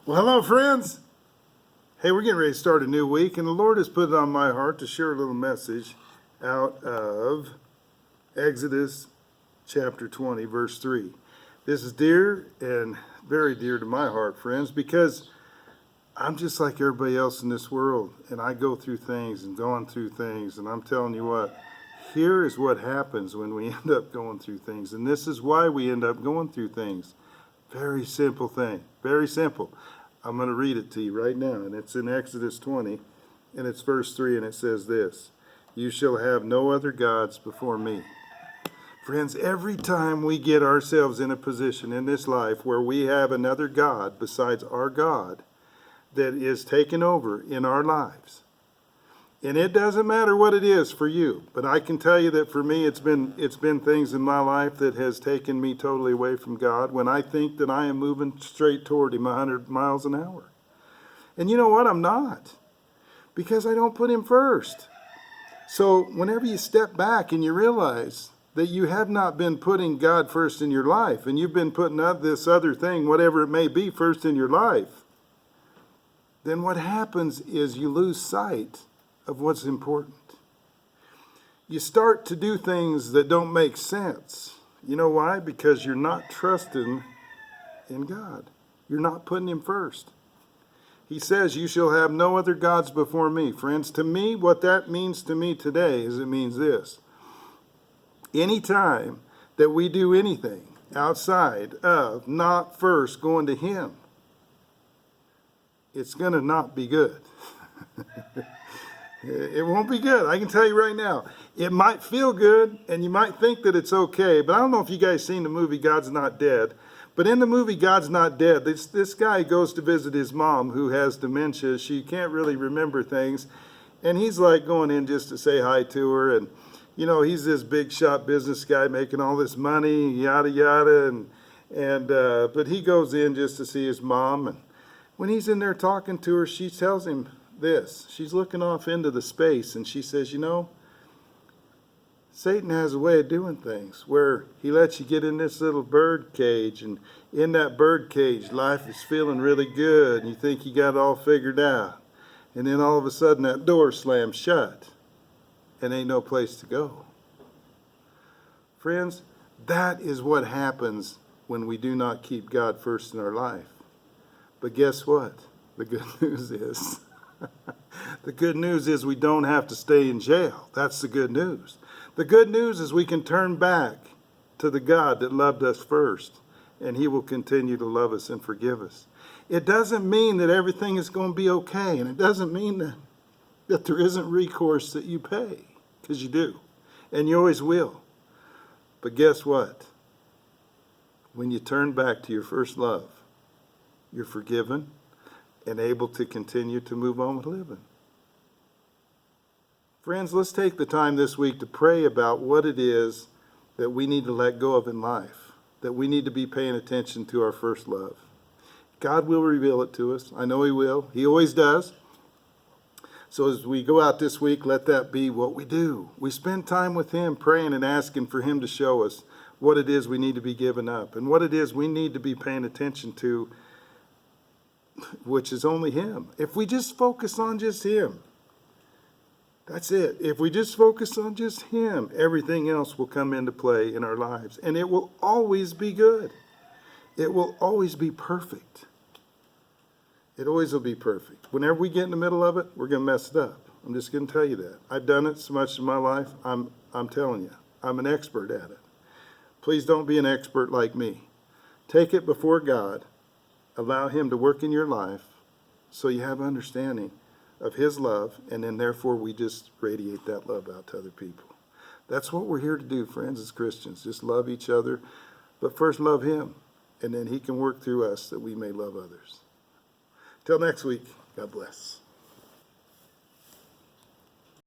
Well, hello, friends. Hey, we're getting ready to start a new week, and the Lord has put it on my heart to share a little message out of Exodus chapter 20, verse 3. This is dear and very dear to my heart, friends, because I'm just like everybody else in this world, and I go through things and going through things, and I'm telling you what, here is what happens when we end up going through things, and this is why we end up going through things. Very simple thing, very simple. I'm going to read it to you right now, and it's in Exodus 20, and it's verse 3, and it says this: "You shall have no other gods before me." Friends, every time we get ourselves in a position in this life where we have another God besides our God that is taken over in our lives, and it doesn't matter what it is for you, but I can tell you that for me it's been things in my life that has taken me totally away from God when I think that I am moving straight toward Him 100 miles an hour. And you know what? I'm not, because I don't put Him first. So whenever you step back and you realize that you have not been putting God first in your life, and you've been putting this other thing, whatever it may be, first in your life, then what happens is you lose sight of what's important. You start to do things that don't make sense. You know why? Because you're not trusting in God. You're not putting Him first. He says, "You shall have no other gods before me." Friends, to me, what that means to me today is it means this. Anytime that we do anything outside of not first going to Him, it's going to not be good. It won't be good. I can tell you right now. It might feel good, and you might think that it's okay, but I don't know if you guys seen the movie God's Not Dead. But in the movie God's Not Dead, this guy goes to visit his mom who has dementia. She can't really remember things, and he's like going in just to say hi to her. And you know, he's this big shot business guy making all this money, yada yada, but he goes in just to see his mom. And when he's in there talking to her, she tells him this. She's looking off into the space, and she says, "You know, Satan has a way of doing things where he lets you get in this little bird cage, and in that bird cage, life is feeling really good, and you think you got it all figured out. And then all of a sudden that door slams shut, and ain't no place to go." Friends, that is what happens when we do not keep God first in our life. But guess what? The good news is, the good news is we don't have to stay in jail. That's the good news. The good news is we can turn back to the God that loved us first, and He will continue to love us and forgive us. It doesn't mean that everything is going to be okay, and it doesn't mean that there isn't recourse that you pay, because you do, and you always will. But guess what? When you turn back to your first love, you're forgiven and able to continue to move on with living. Friends, let's take the time this week to pray about what it is that we need to let go of in life, that we need to be paying attention to our first love. God will reveal it to us. I know He will. He always does. So as we go out this week, let that be what we do. We spend time with Him praying and asking for Him to show us what it is we need to be giving up and what it is we need to be paying attention to, which is only Him. If we just focus on just Him, that's it. If we just focus on just Him, everything else will come into play in our lives. And it will always be good. It will always be perfect. It always will be perfect. Whenever we get in the middle of it, we're going to mess it up. I'm just going to tell you that. I've done it so much in my life. I'm telling you, I'm an expert at it. Please don't be an expert like me. Take it before God. Allow Him to work in your life so you have understanding of His love, and then therefore we just radiate that love out to other people. That's what we're here to do, friends, as Christians. Just love each other, but first love Him, and then He can work through us that we may love others. Till next week, God bless.